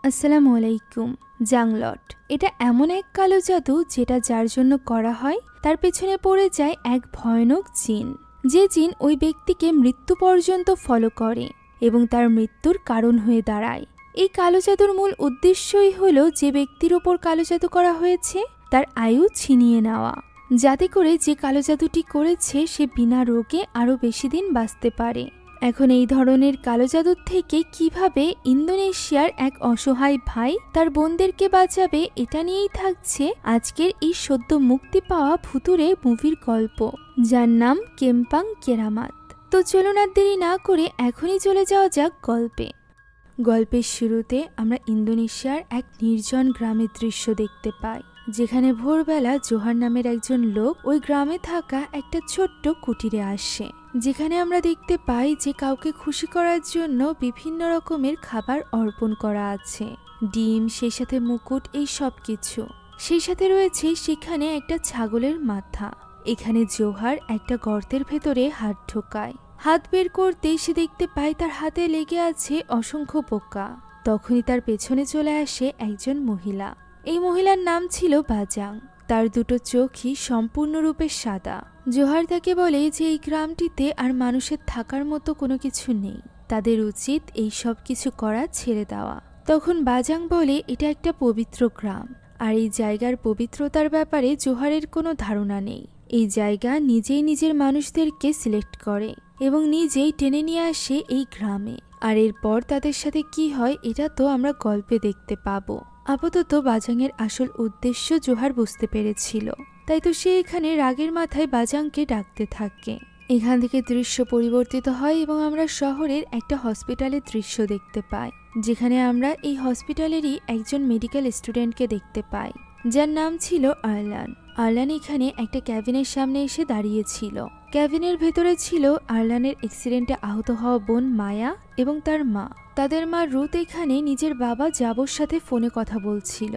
আসসালামু আলাইকুম। জাংলট এটা এমন এক কালো জাদু যেটা যার জন্য করা হয় তার পেছনে পড়ে যায় এক ভয়ানক জিন, যে জিন ওই ব্যক্তিকে মৃত্যু পর্যন্ত ফলো করে এবং তার মৃত্যুর কারণ হয়ে দাঁড়ায়। এই কালো জাদুর মূল উদ্দেশ্যই হলো যে ব্যক্তির ওপর কালো জাদু করা হয়েছে তার আয়ু ছিনিয়ে নেওয়া, যাতে করে যে কালো জাদুটি করেছে সে বিনা রোগে আরও বেশি দিন বাঁচতে পারে। এখন এই ধরনের কালো জাদুর থেকে কিভাবে ইন্দোনেশিয়ার এক অসহায় ভাই তার বোনদেরকে বাঁচাবে, এটা নিয়েই থাকছে আজকের এই সদ্য মুক্তি পাওয়া ভুতুরে মুভির গল্প, যার নাম কেম্পাং কেরামাত। তো চলুন আর দেরি না করে এখনই চলে যাওয়া যাক গল্পে। গল্পের শুরুতে আমরা ইন্দোনেশিয়ার এক নির্জন গ্রামের দৃশ্য দেখতে পাই, যেখানে ভোরবেলা জোহার নামের একজন লোক ওই গ্রামে থাকা একটা ছোট্ট কুটিরে আসে, যেখানে আমরা দেখতে পাই যে কাউকে খুশি করার জন্য বিভিন্ন রকমের খাবার অর্পণ করা আছে, ডিম, সেই সাথে মুকুট, এই সব কিছু। সেই সাথে রয়েছে সেখানে একটা ছাগলের মাথা। এখানে জোহার একটা গর্তের ভেতরে হাত ঢোকায়। হাত বের করতেই সে দেখতে পায় তার হাতে লেগে আছে অসংখ্য পোকা। তখনই তার পেছনে চলে আসে একজন মহিলা। এই মহিলার নাম ছিল বাজাং। তার দুটো চোখই সম্পূর্ণরূপে সাদা। জোহার তাকে বলে যে এই গ্রামটিতে আর মানুষের থাকার মতো কোনো কিছু নেই, তাদের উচিত এই সব কিছু করা ছেড়ে দেওয়া। তখন বাজাং বলে এটা একটা পবিত্র গ্রাম, আর এই জায়গার পবিত্রতার ব্যাপারে জোহারের কোনো ধারণা নেই। এই জায়গা নিজেই নিজের মানুষদেরকে সিলেক্ট করে এবং নিজেই টেনে নিয়ে আসে এই গ্রামে। আর এরপর তাদের সাথে কি হয় এটা তো আমরা গল্পে দেখতে পাবো। আপাতত বাজাংয়ের আসল উদ্দেশ্য জোহার বুঝতে পেরেছিল, তাই তো সে এখানে রাগের মাথায় বাজাংকে ডাকতে থাকে। এখান থেকে দৃশ্য পরিবর্তিত হয় এবং আমরা শহরের একটা হসপিটালের দৃশ্য দেখতে পাই, যেখানে আমরা এই হসপিটালেরই একজন মেডিকেল স্টুডেন্টকে দেখতে পাই, যার নাম ছিল আরলান। আরলান এখানে একটা ক্যাবিনের সামনে এসে দাঁড়িয়েছিল। ক্যাবিনের ভেতরে ছিল আরলানের অ্যাক্সিডেন্টে আহত হওয়া বোন মায়া এবং তার মা। তাদের মা রুথ এখানে নিজের বাবা জাবোর সাথে ফোনে কথা বলছিল,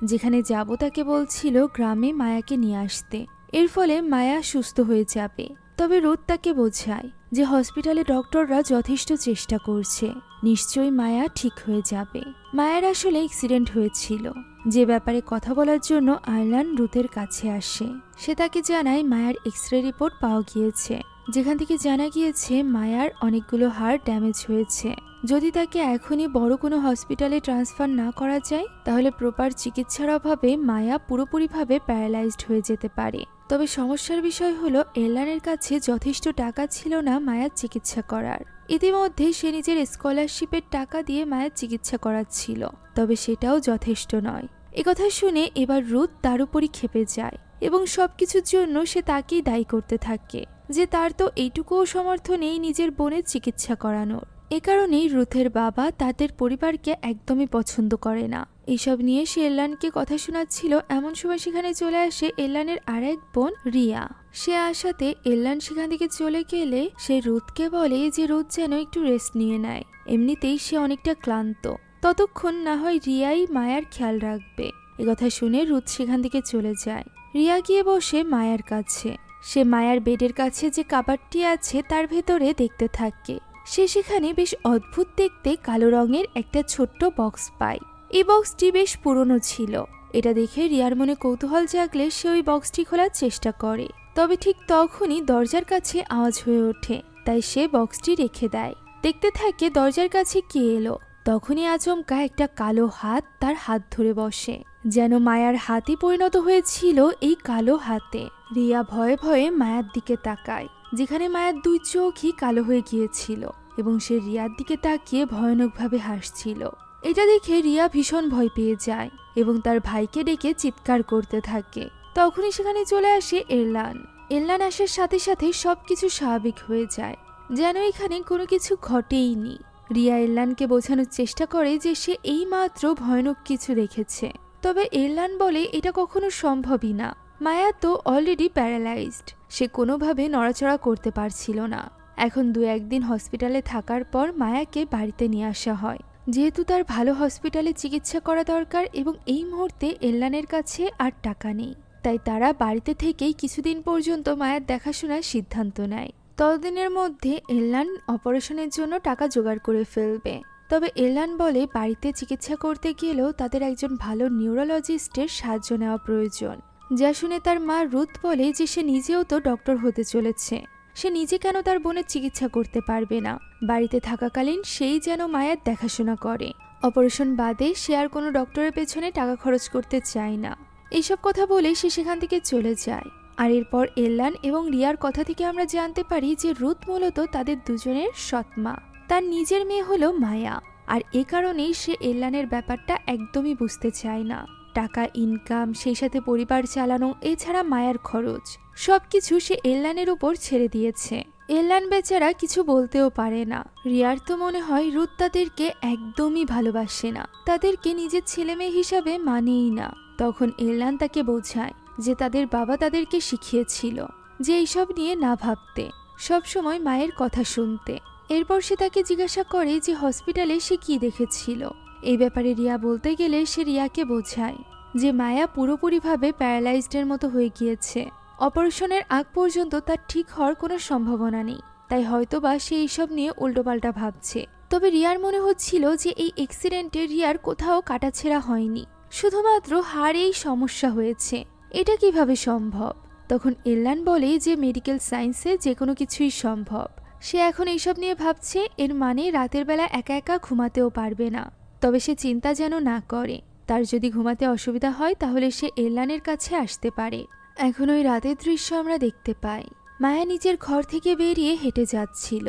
যেখানে জাবো তাকে বলছিল গ্রামে মায়াকে নিয়ে আসতে, এর ফলে মায়া সুস্থ হয়ে যাবে। তবে রুথ তাকে বোঝায় যে হসপিটালে ডক্টররা যথেষ্ট চেষ্টা করছে, নিশ্চয়ই মায়া ঠিক হয়ে যাবে। মায়ার আসলে অ্যাক্সিডেন্ট হয়েছিল, যে ব্যাপারে কথা বলার জন্য আরলান রুথের কাছে আসে। সে তাকে জানায় মায়ার এক্স-রে রিপোর্ট পাওয়া গিয়েছে, যেখান থেকে জানা গিয়েছে মায়ার অনেকগুলো হাড় ড্যামেজ হয়েছে। যদি তাকে এখনই বড় কোনো হসপিটালে ট্রান্সফার না করা যায়, তাহলে প্রপার চিকিৎসার অভাবে মায়া পুরোপুরিভাবে প্যারালাইজড হয়ে যেতে পারে। তবে সমস্যার বিষয় হলো এরলানের কাছে যথেষ্ট টাকা ছিল না মায়ার চিকিৎসা করার। ইতিমধ্যে সে নিজের স্কলারশিপের টাকা দিয়ে মায়ের চিকিৎসা করাচ্ছিল, তবে সেটাও যথেষ্ট নয়। একথা শুনে এবার রুথ তার উপরই ক্ষেপে যায় এবং সবকিছুর জন্য সে তাকেই দায়ী করতে থাকে, যে তার তো এইটুকুও সমর্থ নেই নিজের বোনের চিকিৎসা করানোর। এ কারণেই রুথের বাবা তাদের পরিবারকে একদমই পছন্দ করে না। এইসব নিয়ে সে এরলানকে কথা শোনাচ্ছিল, এমন সময় সেখানে চলে আসে এরলানের আর এক বোন রিয়া। সে আসাতে এরলান সেখান থেকে চলে গেলে সে রুথকে বলে যে রুথ যেন একটু রেস্ট নিয়ে নেয়, এমনিতেই সে অনেকটা ক্লান্ত, ততক্ষণ না হয় রিয়াই মায়ার খেয়াল রাখবে। একথা শুনে রুথ সেখান থেকে চলে যায়। রিয়া গিয়ে বসে মায়ার কাছে। সে মায়ার বেডের কাছে যে কাবারটি আছে তার ভেতরে দেখতে থাকে। সে সেখানে বেশ অদ্ভুত দেখতে কালো রঙের একটা ছোট্ট বক্স পায়। এই বক্সটি বেশ পুরনো ছিল। এটা দেখে রিয়ার মনে কৌতূহল জাগলে সে ওই বক্সটি খোলার চেষ্টা করে, তবে ঠিক তখনই দরজার কাছে আওয়াজ হয়ে ওঠে, তাই সে বক্সটি রেখে দেয়। দেখতে থাকে দরজার কাছে কে এলো। তখনই আচমকা একটা কালো হাত তার হাত ধরে বসে, যেন মায়ার হাতই পরিণত হয়েছিল এই কালো হাতে। রিয়া ভয়ে ভয়ে মায়ার দিকে তাকায়, যেখানে মায়ার দুই চোখই কালো হয়ে গিয়েছিল এবং সে রিয়ার দিকে তাকিয়ে ভয়ানকভাবে হাসছিল। এটা দেখে রিয়া ভীষণ ভয় পেয়ে যায় এবং তার ভাইকে ডেকে চিৎকার করতে থাকে। তখনই সেখানে চলে আসে এরলান। এরলান আসার সাথে সাথে সবকিছু স্বাভাবিক হয়ে যায়, যেন এখানে কোনো কিছু ঘটেইনি। রিয়া এরলানকে বোঝানোর চেষ্টা করে যে সে এই মাত্র ভয়ানক কিছু দেখেছে, তবে এরলান বলে এটা কখনো সম্ভবই না। মায়া তো অলরেডি প্যারালাইজড, সে কোনোভাবে নড়াচড়া করতে পারছিল না। এখন 2-1 দিন হসপিটালে থাকার পর মায়াকে বাড়িতে নিয়ে আসা হয়, যেহেতু তার ভালো হসপিটালে চিকিৎসা করা দরকার এবং এই মুহূর্তে এরলানের কাছে আর টাকা নেই। তাই তারা বাড়িতে থেকেই কিছুদিন পর্যন্ত মায়ের দেখাশোনার সিদ্ধান্ত নেয়। ততদিনের মধ্যে এরলান অপারেশনের জন্য টাকা জোগাড় করে ফেলবে। তবে এলান বলে বাড়িতে চিকিৎসা করতে গেলেও তাদের একজন ভালো নিউরোলজিস্টের সাহায্য নেওয়া প্রয়োজন। যা শুনে তার মা রুথ বলে যে সে নিজেও তো ডক্টর হতে চলেছে, সে নিজে কেন তার বোনের চিকিৎসা করতে পারবে না, বাড়িতে থাকাকালীন সেই যেন মায়ের দেখাশোনা করে, অপারেশন বাদে সে আর কোনো ডক্টরের পেছনে টাকা খরচ করতে চায় না। এইসব কথা বলে সে সেখান থেকে চলে যায়। আর এরপর এলান এবং রিয়ার কথা থেকে আমরা জানতে পারি যে রুথ মূলত তাদের দুজনের সৎমা, তার নিজের মেয়ে হলো মায়া। আর এ কারণেই সে এলানের ব্যাপারটা একদমই বুঝতে চায় না। টাকা ইনকাম, সেই সাথে পরিবার চালানো, এছাড়া মায়ার খরচ সবকিছু সে এলানের উপর ছেড়ে দিয়েছে। এলান বেচারা কিছু বলতেও পারে না। রিয়ার তো মনে হয় রুথ তাদেরকে একদমই ভালোবাসে না, তাদেরকে নিজের ছেলে মেয়ে হিসাবে মানেই না। তখন এলান তাকে বোঝায় যে তাদের বাবা তাদেরকে শিখিয়েছিল যে এইসব নিয়ে না ভাবতে, সবসময় মায়ের কথা শুনতে। এরপর সে তাকে জিজ্ঞাসা করে যে হসপিটালে সে কি দেখেছিল। এই ব্যাপারে রিয়া বলতে গেলে সে রিয়াকে বোঝায় যে মায়া পুরোপুরিভাবে প্যারালাইজডের মতো হয়ে গিয়েছে, অপারেশনের আগ পর্যন্ত তার ঠিক হওয়ার কোনো সম্ভাবনা নেই, তাই হয়তোবা সে এইসব নিয়ে উল্টোপাল্টা ভাবছে। তবে রিয়ার মনে হচ্ছিল যে এই অ্যাক্সিডেন্টে রিয়ার কোথাও কাটাছেঁড়া হয়নি, শুধুমাত্র হাড়েই সমস্যা হয়েছে। এটা কিভাবে সম্ভব? তখন এলান বলে যে মেডিকেল সায়েন্সে যে কোনো কিছুই সম্ভব। সে এখন এইসব নিয়ে ভাবছে, এর মানে রাতের বেলা একা একা ঘুমাতেও পারবে না। তবে সে চিন্তা যেন না করে, তার যদি ঘুমাতে অসুবিধা হয় তাহলে সে এলানের কাছে আসতে পারে। এখন ওই রাতের দৃশ্য আমরা দেখতে পাই। মায়া নিজের ঘর থেকে বেরিয়ে হেঁটে যাচ্ছিল,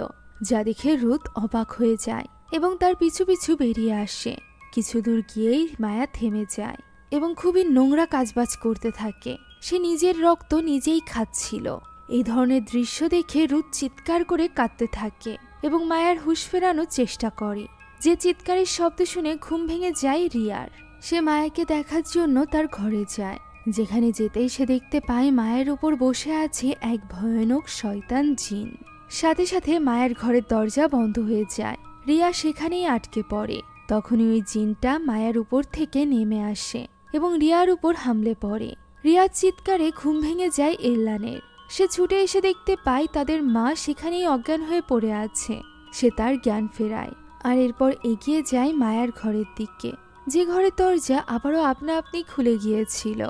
যা দেখে রুথ অবাক হয়ে যায় এবং তার পিছু পিছু বেরিয়ে আসে। কিছু দূর গিয়েই মায়া থেমে যায় এবং খুবই নোংরা কাজবাজ করতে থাকে। সে নিজের রক্ত নিজেই খাচ্ছিল। এই ধরনের দৃশ্য দেখে রুথ চিৎকার করে কাঁদতে থাকে এবং মায়ার হুঁশ ফেরানোর চেষ্টা করে। যে চিৎকারের শব্দ শুনে ঘুম ভেঙে যায় রিয়ার। সে মায়াকে দেখার জন্য তার ঘরে যায়, যেখানে যেতেই সে দেখতে পায় মায়ের উপর বসে আছে এক ভয়ানক শয়তান জিন। সাথে সাথে মায়ের ঘরের দরজা বন্ধ হয়ে যায়। রিয়া সেখানেই আটকে পড়ে। তখনই ওই জিনটা মায়ের উপর থেকে নেমে আসে এবং রিয়ার উপর হামলে পড়ে। রিয়ার চিৎকারে ঘুম ভেঙে যায় এলানের। সে ছুটে এসে দেখতে পায় তাদের মা সেখানেই অজ্ঞান হয়ে পড়ে আছে। সে তার জ্ঞান ফেরায় আর এরপর এগিয়ে যায় মায়ার ঘরের দিকে, যে ঘরের দরজা আবারও আপনা আপনি খুলে গিয়েছিল।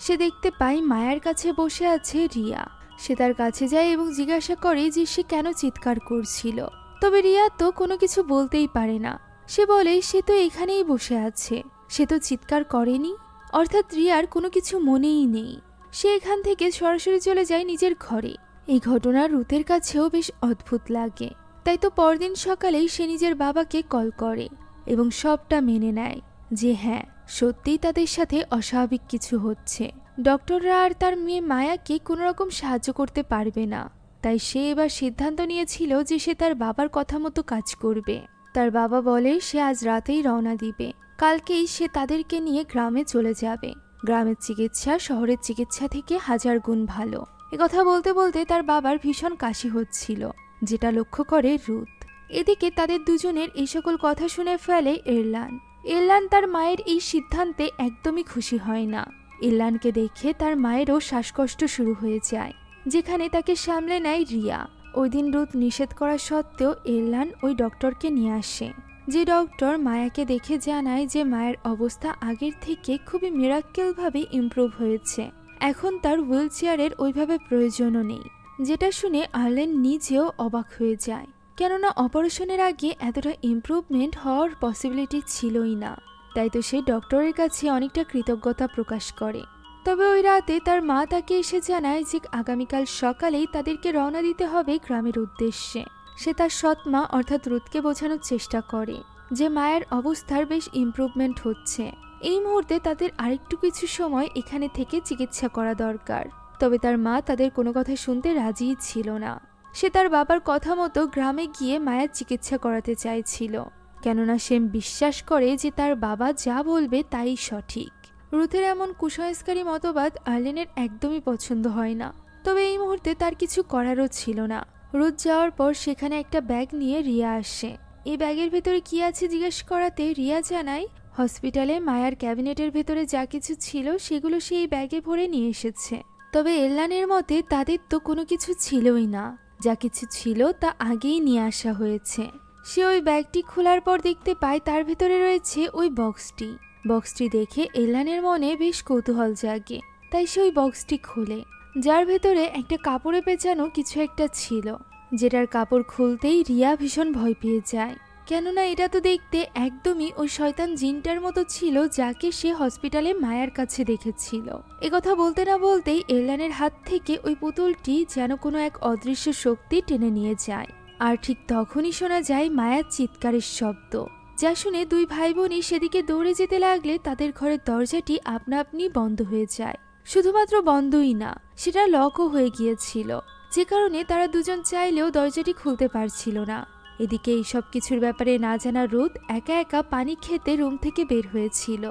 সে দেখতে পায় মায়ার কাছে বসে আছে রিয়া। সে তার কাছে যায় এবং জিজ্ঞাসা করে যে সে কেন চিৎকার করছিল। তবে রিয়া তো কোনো কিছু বলতেই পারে না। সে বলে সে তো এখানেই বসে আছে, সে তো চিৎকার করেনি। অর্থাৎ রিয়ার কোনো কিছু মনেই নেই। সে এখান থেকে সরাসরি চলে যায় নিজের ঘরে। এই ঘটনা রুথের কাছেও বেশ অদ্ভুত লাগে। তাই তো পরদিন সকালেই সে নিজের বাবাকে কল করে এবং সবটা মেনে নেয় যে হ্যাঁ, সত্যিই তাদের সাথে অস্বাভাবিক কিছু হচ্ছে। ডক্টররা আর তার মেয়ে মায়াকে কোনো রকম সাহায্য করতে পারবে না। তাই সে এবার সিদ্ধান্ত নিয়েছিল যে সে তার বাবার কথা মতো কাজ করবে। তার বাবা বলে সে আজ রাতেই রওনা দিবে, কালকেই সে তাদেরকে নিয়ে গ্রামে চলে যাবে। গ্রামের চিকিৎসা শহরের চিকিৎসা থেকে 1000 গুণ ভালো। একথা বলতে বলতে তার বাবার ভীষণ কাশি হচ্ছিল, যেটা লক্ষ্য করে রুথ। এদিকে তাদের দুজনের এই সকল কথা শুনে ফেলে এলান। এলান তার মায়ের এই সিদ্ধান্তে একদমই খুশি হয় না। এলানকে দেখে তার মায়েরও শ্বাসকষ্ট শুরু হয়ে যায়, যেখানে তাকে সামলে নেয় রিয়া। ওই দিন রুথ নিষেধ করা সত্ত্বেও এলান ওই ডক্টরকে নিয়ে আসে, যে ডক্টর মায়াকে দেখে জানায় যে মায়ের অবস্থা আগের থেকে খুবই মিরাক্কেলভাবে ইমপ্রুভ হয়েছে। এখন তার হুইল চেয়ারের ওইভাবে প্রয়োজনও নেই। যেটা শুনে আর্লেন নিজেও অবাক হয়ে যায়, কেননা অপারেশনের আগে এতটা ইমপ্রুভমেন্ট হওয়ার পসিবিলিটি ছিলই না। তাই তো সে ডক্টরের কাছে অনেকটা কৃতজ্ঞতা প্রকাশ করে। তবে ওই রাতে তার মা তাকে এসে জানায় যে আগামীকাল সকালেই তাদেরকে রওনা দিতে হবে গ্রামের উদ্দেশ্যে। সে তার সৎ মা অর্থাৎ রুথকে বোঝানোর চেষ্টা করে যে মায়ের অবস্থার বেশ ইমপ্রুভমেন্ট হচ্ছে। এই মুহূর্তে তাদের আরেকটু কিছু সময় এখানে থেকে চিকিৎসা করা দরকার। তবে তার মা তাদের কোনো কথা শুনতে রাজিই ছিল না। সে তার বাবার কথা মতো গ্রামে গিয়ে মায়ের চিকিৎসা করাতে চাইছিল, কেননা সে বিশ্বাস করে যে তার বাবা যা বলবে তাই সঠিক। রুথের এমন কুসংস্কারী মতবাদ আর্লেনের একদমই পছন্দ হয় না। তবে এই মুহূর্তে তার কিছু করারও ছিল না। রুথ যাওয়ার পর সেখানে একটা ব্যাগ নিয়ে রিয়া আসে। এই ব্যাগের ভেতরে কি আছে জিজ্ঞেস করাতে রিয়া জানায় হসপিটালে মায়ার ক্যাবিনেটের ভেতরে যা কিছু ছিল সেগুলো সে এই ব্যাগে ভরে নিয়ে এসেছে। তবে এলানের মতে তাদের তো কোনো কিছু ছিলই না, যা কিছু ছিল তা আগেই নিয়ে আসা হয়েছে। সে ওই ব্যাগটি খোলার পর দেখতে পায় তার ভেতরে রয়েছে ওই বক্সটি দেখে এলানের মনে বেশ কৌতূহল জাগে। তাই সে ওই বক্সটি খোলে, যার ভেতরে একটা কাপড়ে পেঁচানো কিছু একটা ছিল, যেটার কাপড় খুলতেই রিয়া ভীষণ ভয় পেয়ে যায়। কেননা এটা তো দেখতে একদমই ওই শয়তান জিনটার মতো ছিল যাকে সে হসপিটালে মায়ার কাছে দেখেছিল। একথা বলতে না বলতেই এলানের হাত থেকে ওই পুতুলটি যেন কোনো এক অদৃশ্য শক্তি টেনে নিয়ে যায়। আর ঠিক তখনই শোনা যায় মায়ার চিৎকারের শব্দ, যা শুনে দুই ভাই বোনই সেদিকে দৌড়ে যেতে লাগলে তাদের ঘরের দরজাটি আপনা আপনি বন্ধ হয়ে যায়। শুধুমাত্র বন্ধই না, সেটা লকও হয়ে গিয়েছিল, যে কারণে তারা দুজন চাইলেও দরজাটি খুলতে পারছিল না। এদিকে এইসব কিছুর ব্যাপারে না জানা রুথ একা একা পানি খেতে রুম থেকে বের হয়েছিল।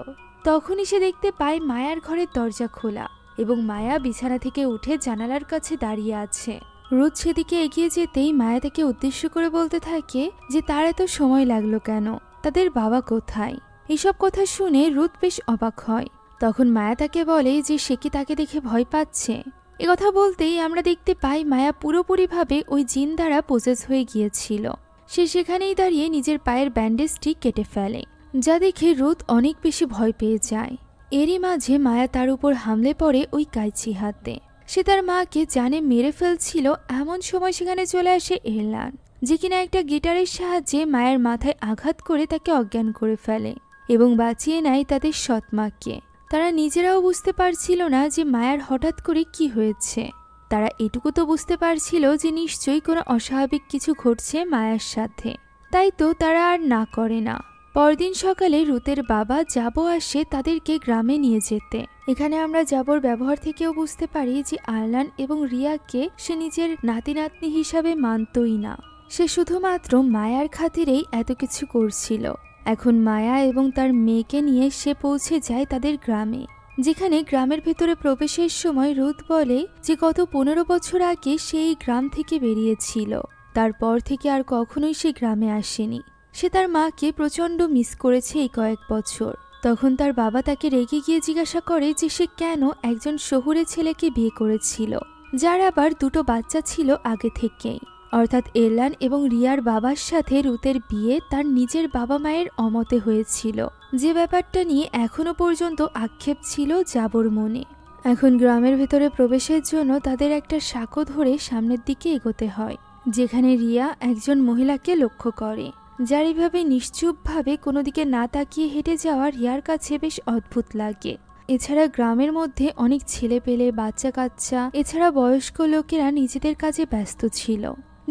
তখনই সে দেখতে পায় মায়ার ঘরের দরজা খোলা এবং মায়া বিছানা থেকে উঠে জানালার কাছে দাঁড়িয়ে আছে। রুথ সেদিকে এগিয়ে যেতেই মায়া তাকে উদ্দেশ্য করে বলতে থাকে যে তার এত সময় লাগলো কেন, তাদের বাবা কোথায়। এসব কথা শুনে রুথ বেশ অবাক হয়। তখন মায়া তাকে বলে যে সে কি তাকে দেখে ভয় পাচ্ছে। একথা বলতেই আমরা দেখতে পাই মায়া পুরোপুরিভাবে ওই জিন দ্বারা পজেস হয়ে গিয়েছিল। সে সেখানেই দাঁড়িয়ে নিজের পায়ের ব্যান্ডেজটি কেটে ফেলে, যা দেখে রুথ অনেক বেশি ভয় পেয়ে যায়। এরই মাঝে মায়া তার উপর হামলে পড়ে ওই কাইচি হাতে। সে তার মাকে জানে মেরে ফেলছিল, এমন সময় সেখানে চলে আসে এলান, যে কিনা একটা গিটারের সাহায্যে মায়ের মাথায় আঘাত করে তাকে অজ্ঞান করে ফেলে এবং বাঁচিয়ে নেয় তাদের সৎ মাকে। তারা নিজেরাও বুঝতে পারছিল না যে মায়ার হঠাৎ করে কি হয়েছে। তারা এটুকু তো বুঝতে পারছিল যে নিশ্চয়ই কোনো অস্বাভাবিক কিছু ঘটছে মায়ার সাথে, তাই তো তারা আর না করে না। পরদিন সকালে রুথের বাবা জাবো আসে তাদেরকে গ্রামে নিয়ে যেতে। এখানে আমরা জাবোর ব্যবহার থেকেও বুঝতে পারি যে আরলান এবং রিয়াকে সে নিজের নাতি নাতনি হিসাবে মানতই না, সে শুধুমাত্র মায়ার খাতিরেই এত কিছু করছিল। এখন মায়া এবং তার মেয়েকে নিয়ে সে পৌঁছে যায় তাদের গ্রামে, যেখানে গ্রামের ভেতরে প্রবেশের সময় রুথ বলে যে গত 15 বছর আগে সে এই গ্রাম থেকে বেরিয়েছিল। তারপর থেকে আর কখনোই সে গ্রামে আসেনি। সে তার মাকে প্রচণ্ড মিস করেছে এই কয়েক বছর। তখন তার বাবা তাকে রেগে গিয়ে জিজ্ঞাসা করে যে সে কেন একজন শহুরে ছেলেকে বিয়ে করেছিল, যার আবার 2টো বাচ্চা ছিল আগে থেকেই। অর্থাৎ এলান এবং রিয়ার বাবার সাথে রুথের বিয়ে তার নিজের বাবা মায়ের অমতে হয়েছিল, যে ব্যাপারটা নিয়ে এখনো পর্যন্ত আক্ষেপ ছিল জাবোর মনে। এখন গ্রামের ভেতরে প্রবেশের জন্য তাদের একটা সাঁকো ধরে সামনের দিকে এগোতে হয়, যেখানে রিয়া একজন মহিলাকে লক্ষ্য করে, যার এইভাবে নিশ্চুপভাবে কোনো দিকে না তাকিয়ে হেঁটে যাওয়া রিয়ার কাছে বেশ অদ্ভুত লাগে। এছাড়া গ্রামের মধ্যে অনেক ছেলে পেলে, বাচ্চা কাচ্চা, এছাড়া বয়স্ক লোকেরা নিজেদের কাজে ব্যস্ত ছিল,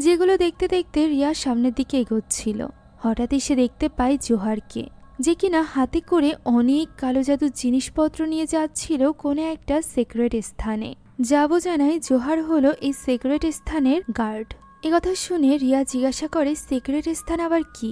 যেগুলো দেখতে দেখতে রিয়া সামনের দিকে এগোচ্ছিল। হঠাৎই সে দেখতে পায় জোহারকে, যে কিনা হাতে করে অনেক কালো জাদুর জিনিসপত্র নিয়ে যাচ্ছিল কোনো একটা সিক্রেট স্থানে। জাবো জানায় জোহার হলো এই সিক্রেট স্থানের গার্ড। একথা শুনে রিয়া জিজ্ঞাসা করে সিক্রেট স্থান আবার কি,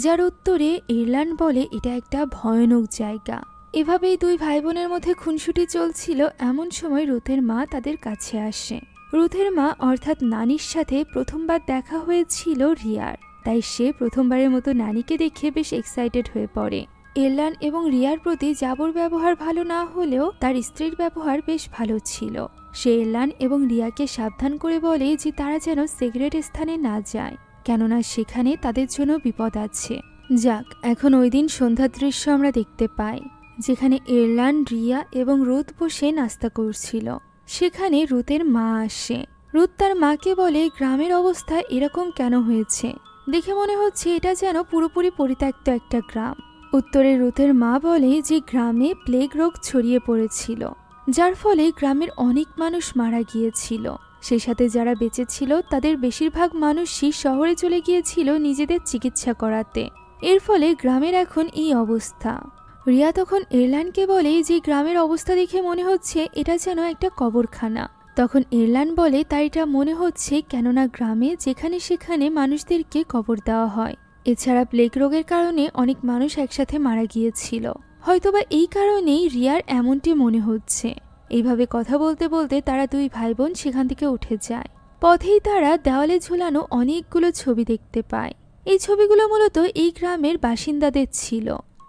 যার উত্তরে এরলান বলে এটা একটা ভয়ানক জায়গা। এভাবেই দুই ভাই বোনের মধ্যে খুনসুটি চলছিল। এমন সময় রুথের মা তাদের কাছে আসে। রুথের মা অর্থাৎ নানির সাথে প্রথমবার দেখা হয়েছিল রিয়ার, তাই সে প্রথমবারের মতো নানিকে দেখে বেশ এক্সাইটেড হয়ে পড়ে। এরলান এবং রিয়ার প্রতি জাবোর ব্যবহার ভালো না হলেও তার স্ত্রীর ব্যবহার বেশ ভালো ছিল। সে এরলান এবং রিয়াকে সাবধান করে বলে যে তারা যেন সিক্রেট স্থানে না যায়, কেননা সেখানে তাদের জন্য বিপদ আছে। যাক, এখন ওই দিন সন্ধ্যার দৃশ্য আমরা দেখতে পাই, যেখানে এরলান, রিয়া এবং রুথ বসে নাস্তা করছিল। সেখানে রুথের মা আসে। রুথ তার মাকে বলে গ্রামের অবস্থা এরকম কেন হয়েছে, দেখে মনে হচ্ছে এটা যেন পুরোপুরি পরিত্যক্ত একটা গ্রাম। উত্তরে রুথের মা বলে যে গ্রামে প্লেগ রোগ ছড়িয়ে পড়েছিল, যার ফলে গ্রামের অনেক মানুষ মারা গিয়েছিল। সে সাথে যারা বেঁচে ছিল তাদের বেশিরভাগ মানুষই শহরে চলে গিয়েছিল নিজেদের চিকিৎসা করাতে। এর ফলে গ্রামের এখন এই অবস্থা। রিয়া তখন এরলানকে বলে যে গ্রামের অবস্থা দেখে মনে হচ্ছে এটা যেন একটা কবরখানা। তখন এরলান বলে তাই এটা মনে হচ্ছে, কেননা গ্রামে যেখানে সেখানে মানুষদেরকে কবর দেওয়া হয়। এছাড়া প্লেগ রোগের কারণে অনেক মানুষ একসাথে মারা গিয়েছিল, হয়তোবা এই কারণেই রিয়ার এমনটি মনে হচ্ছে। এইভাবে কথা বলতে বলতে তারা দুই ভাই বোন সেখান থেকে উঠে যায়। পথেই তারা দেওয়ালে ঝুলানো অনেকগুলো ছবি দেখতে পায়। এই ছবিগুলো মূলত এই গ্রামের বাসিন্দাদের ছিল।